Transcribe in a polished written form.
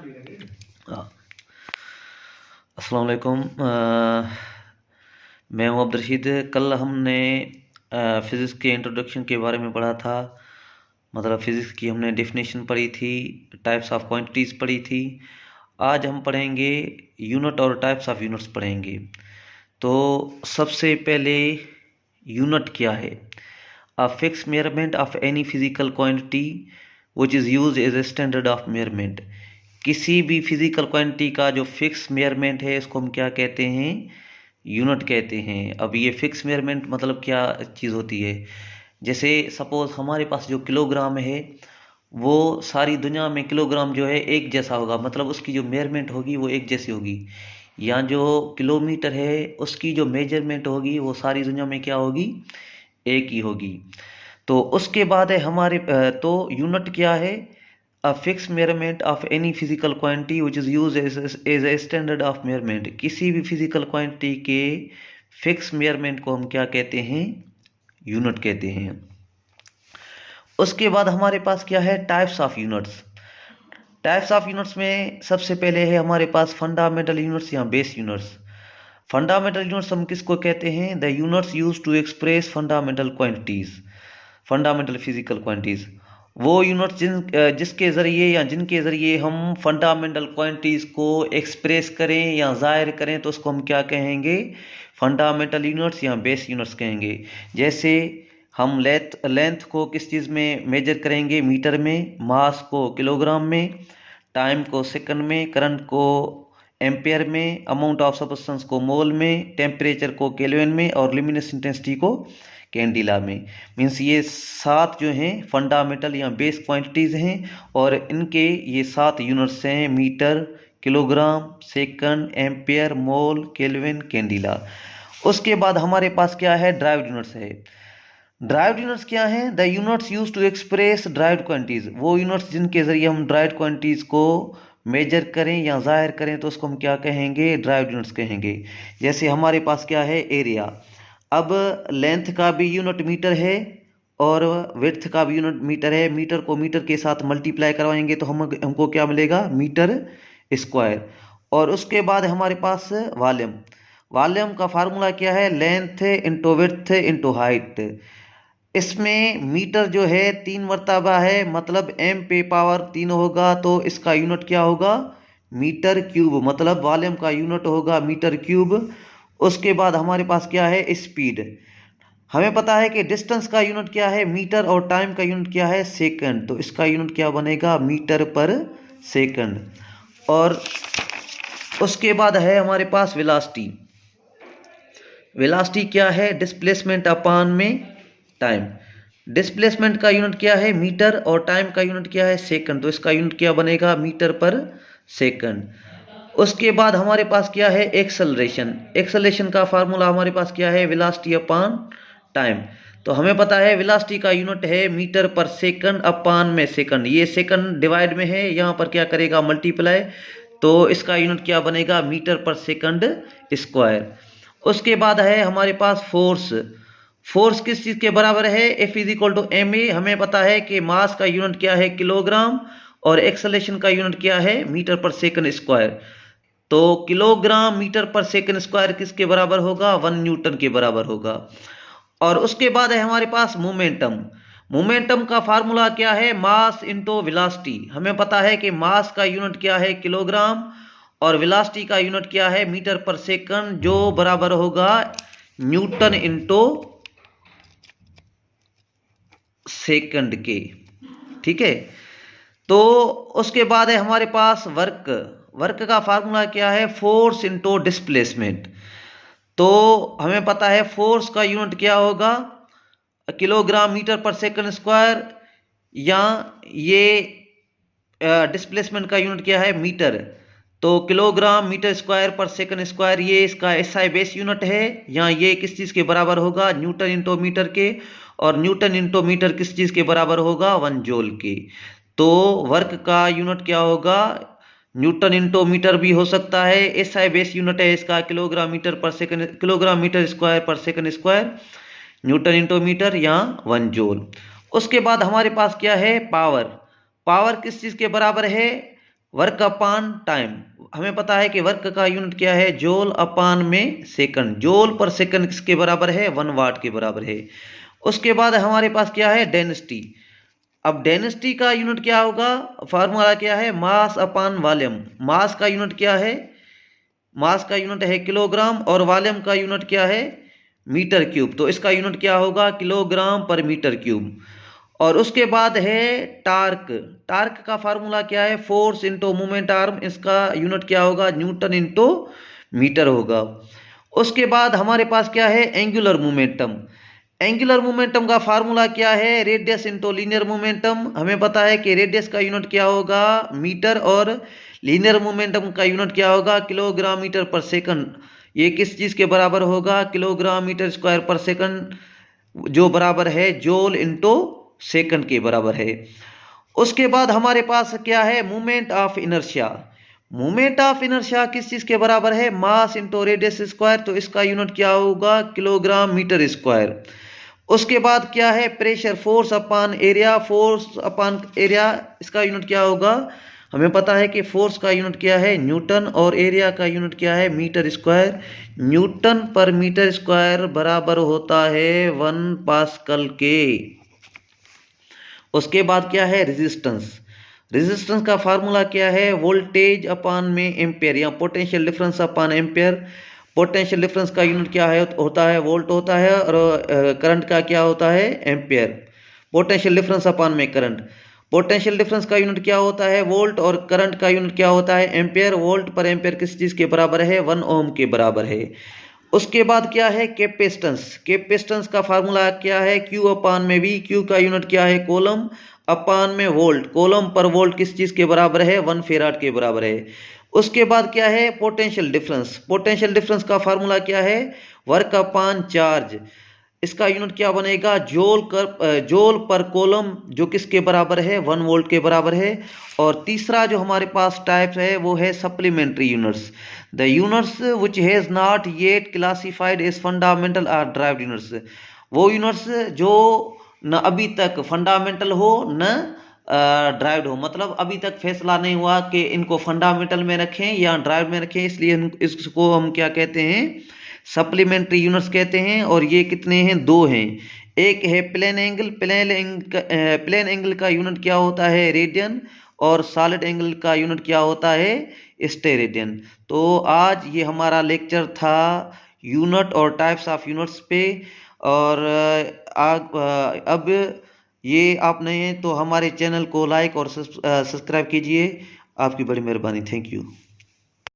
अस्सलाम वालेकुम। मैं हूं अब्दुल रशीद। कल हमने फ़िज़िक्स के इंट्रोडक्शन के बारे में पढ़ा था। मतलब फ़िज़िक्स की हमने डेफिनेशन पढ़ी थी, टाइप्स ऑफ क्वांटिटीज़ पढ़ी थी। आज हम पढ़ेंगे यूनिट और टाइप्स ऑफ यूनिट्स पढ़ेंगे। तो सबसे पहले यूनिट क्या है? A fix measurement of any physical quantity which is used as a standard of measurement. किसी भी फिजिकल क्वांटिटी का जो फिक्स मेजरमेंट है इसको हम क्या कहते हैं? यूनिट कहते हैं। अब ये फिक्स मेजरमेंट मतलब क्या चीज़ होती है? जैसे सपोज हमारे पास जो किलोग्राम है वो सारी दुनिया में किलोग्राम जो है एक जैसा होगा, मतलब उसकी जो मेजरमेंट होगी वो एक जैसी होगी। या जो किलोमीटर है उसकी जो मेजरमेंट होगी वो सारी दुनिया में क्या होगी? एक ही होगी। तो उसके बाद है हमारे तो यूनिट क्या है? A fixed measurement of any physical quantity which is used as a standard of measurement। किसी भी फिजिकल क्वांटिटी के फिक्स मेजरमेंट को हम क्या कहते हैं? यूनिट कहते हैं। उसके बाद हमारे पास क्या है? Types of units. Types of units में सबसे पहले है हमारे पास फंडामेंटल यूनिट्स या बेस यूनिट्स। फंडामेंटल यूनिट्स हम किसको कहते हैं? The units use to express fundamental quantities, fundamental physical quantities. वो यूनिट्स जिसके ज़रिए या जिनके ज़रिए हम फंडामेंटल क्वांटिटीज़ को एक्सप्रेस करें या ज़ाहिर करें तो उसको हम क्या कहेंगे? फंडामेंटल यूनिट्स या बेस यूनिट्स कहेंगे। जैसे हम लेंथ को किस चीज़ में मेजर करेंगे? मीटर में। मास को किलोग्राम में। टाइम को सेकंड में। करंट को एम्पेयर में। अमाउंट ऑफ सब्सटेंस को मोल में। टेम्परेचर को केल्विन में। और ल्यूमिनस इंटेंसिटी को कैंडिला में। मीन्स ये 7 जो हैं फंडामेंटल या बेस क्वांटिटीज़ हैं और इनके ये 7 यूनिट्स हैं: metre, kilogram, second, ampere, mole, kelvin, candela. उसके बाद हमारे पास क्या है? ड्राइव्ड यूनिट्स है। ड्राइव्ड यूनिट्स क्या हैं? The units use to express derived quantities. वो यूनिट्स जिनके जरिए हम ड्राइव्ड क्वांटिटीज को मेजर करें या जाहिर करें तो उसको हम क्या कहेंगे? ड्राइव्ड यूनिट्स कहेंगे। जैसे हमारे पास क्या है? एरिया। अब लेंथ का भी यूनिट मीटर है और विड्थ का भी यूनिट मीटर है। मीटर को मीटर के साथ मल्टीप्लाई करवाएंगे तो हमको क्या मिलेगा? Metre square. और उसके बाद हमारे पास वॉल्यूम। वॉल्यूम का फार्मूला क्या है? Length into width into height. इसमें मीटर जो है 3 मर्तबा है, मतलब m पे पावर 3 होगा तो इसका यूनिट क्या होगा? Metre cube. मतलब वॉल्यूम का यूनिट होगा मीटर क्यूब। उसके बाद हमारे पास क्या है? स्पीड। हमें पता है कि डिस्टेंस का यूनिट क्या है? मीटर। और टाइम का यूनिट क्या है? सेकंड। तो इसका यूनिट क्या बनेगा? Metre per second. और उसके बाद है हमारे पास वेलोसिटी। वेलोसिटी क्या है? डिस्प्लेसमेंट अपॉन में टाइम। डिस्प्लेसमेंट का यूनिट क्या है? मीटर। और टाइम का यूनिट क्या है? सेकंड। तो इसका यूनिट क्या बनेगा? Metre per second. उसके बाद हमारे पास क्या है? एक्सेलरेशन। एक्सेलरेशन का फार्मूला हमारे पास क्या है? Velocity upon time. तो हमें पता है वेलोसिटी का यूनिट है मीटर पर सेकंड अपॉन में सेकंड। ये सेकंड डिवाइड में है, यहाँ पर क्या करेगा? मल्टीप्लाई। तो इसका यूनिट क्या बनेगा? Metre per second square. उसके बाद है हमारे पास फोर्स। फोर्स किस चीज़ के बराबर है? F is equal to ma। हमें पता है कि मास का यूनिट क्या है? किलोग्राम। और एक्सेलरेशन का यूनिट क्या है? Metre per second square. तो kilogram metre per second square किसके बराबर होगा? 1 न्यूटन के बराबर होगा। और उसके बाद है हमारे पास मोमेंटम। मोमेंटम का फार्मूला क्या है? Mass into velocity. हमें पता है कि मास का यूनिट क्या है? किलोग्राम। और वेलोसिटी का यूनिट क्या है? मीटर पर सेकंड, जो बराबर होगा न्यूटन इंटू सेकंड के। ठीक है। तो उसके बाद है हमारे पास वर्क। वर्क का फार्मूला क्या है? Force into displacement. तो हमें पता है फोर्स का यूनिट क्या होगा? Kilogram metre per second square. या ये डिस्प्लेसमेंट का यूनिट क्या है? मीटर। तो kilogram metre square per second square ये इसका एसआई बेस यूनिट है। या ये किस चीज़ के बराबर होगा? न्यूटन इंटू मीटर के। और न्यूटन इंटू मीटर किस चीज़ के बराबर होगा? 1 जूल के। तो वर्क का यूनिट क्या होगा? न्यूटन इंटू मीटर भी हो सकता है। एसआई बेस यूनिट है इसका kilogram metre per second, kilogram metre square per second square, newton into metre या 1 जूल। उसके बाद हमारे पास क्या है? पावर। पावर किस चीज़ के बराबर है? वर्क अपान टाइम, हमें पता है कि वर्क का यूनिट क्या है, जूल अपान में सेकंड, जूल पर सेकंड किसके बराबर है, 1 वाट के बराबर है। उसके बाद हमारे पास क्या है, डेंसिटी। अब डेंसिटी का यूनिट क्या होगा, फार्मूला क्या है, मास अपान वॉल्यूम। मास का यूनिट क्या है, मास का यूनिट है किलोग्राम और वॉल्यूम का यूनिट क्या है, मीटर क्यूब। तो इसका यूनिट क्या होगा, किलोग्राम पर मीटर क्यूब। और उसके बाद है टार्क। टार्क का फार्मूला क्या है, फोर्स इंटू मोमेंट आर्म, इसका यूनिट क्या होगा, न्यूटन इंटू मीटर होगा। उसके बाद हमारे पास क्या है, एंगुलर मोमेंटम। एंगुलर मोमेंटम का फार्मूला क्या है, रेडियस इंटू लीनियर मोमेंटम। हमें पता है कि रेडियस का यूनिट क्या होगा, मीटर, और लीनियर मोमेंटम का यूनिट क्या होगा, किलोग्राम मीटर पर सेकंड। ये किस चीज के बराबर होगा, kilogram metre square per second, जो बराबर है जूल इंटू सेकंड के बराबर है। उसके बाद हमारे पास क्या है, moment of inertia. Moment of inertia किस चीज के बराबर है, मास इंटू रेडियस स्क्वायर। तो इसका यूनिट क्या होगा, किलोग्राम मीटर स्क्वायर। उसके बाद क्या है, pressure, force upon area. Force upon area, इसका यूनिट क्या होगा, हमें पता है कि फोर्स का यूनिट क्या है, न्यूटन, और एरिया का यूनिट क्या है, मीटर स्क्वायर। न्यूटन पर मीटर स्क्वायर बराबर होता है 1 पास्कल के। उसके बाद क्या है, रेजिस्टेंस। रेजिस्टेंस का फार्मूला क्या है, वोल्टेज अपॉन में एम्पेयर, या potential difference upon ampere. Potential difference का यूनिट क्या है, होता है वोल्ट होता है, और करंट का क्या होता है, एम्पेयर। पोटेंशियल डिफरेंस अपॉन में करंट। पोटेंशियल डिफरेंस का यूनिट क्या होता है, वोल्ट, और करंट का यूनिट क्या होता है, एम्पेयर। वोल्ट पर एम्पेयर किस चीज के बराबर है, 1 ओम के बराबर है। उसके बाद क्या है, कैपेसिटेंस। कैपेसिटेंस का फार्मूला क्या है, क्यू अपान में वी। क्यू का यूनिट क्या है, कोलम, अपान में वोल्ट। कोलम पर वोल्ट किस चीज के बराबर है, 1 फेराड के बराबर है। उसके बाद क्या है, पोटेंशियल डिफरेंस। पोटेंशियल डिफरेंस का फार्मूला क्या है, वर्क अपान चार्ज। इसका यूनिट क्या बनेगा, जोल पर कोलम, जो किसके बराबर है, 1 वोल्ट के बराबर है। और तीसरा जो हमारे पास टाइप है वो है supplementary units. The units which has not yet classified as fundamental or derived units. वो यूनिट्स जो न अभी तक फंडामेंटल हो न ड्राइव्ड हो, मतलब अभी तक फैसला नहीं हुआ कि इनको फंडामेंटल में रखें या ड्राइव में रखें, इसलिए इसको हम क्या कहते हैं, सप्लीमेंट्री यूनिट्स कहते हैं। और ये कितने हैं, 2 हैं। एक है प्लेन एंगल। प्लेन एंगल का यूनिट क्या होता है, रेडियन, और सॉलिड एंगल का यूनिट क्या होता है, स्टेरेडियन। तो आज ये हमारा लेक्चर था यूनिट और टाइप्स ऑफ यूनिट्स पे। और अब ये आप नए हैं तो हमारे चैनल को लाइक और सब्सक्राइब कीजिए। आपकी बड़ी मेहरबानी, थैंक यू।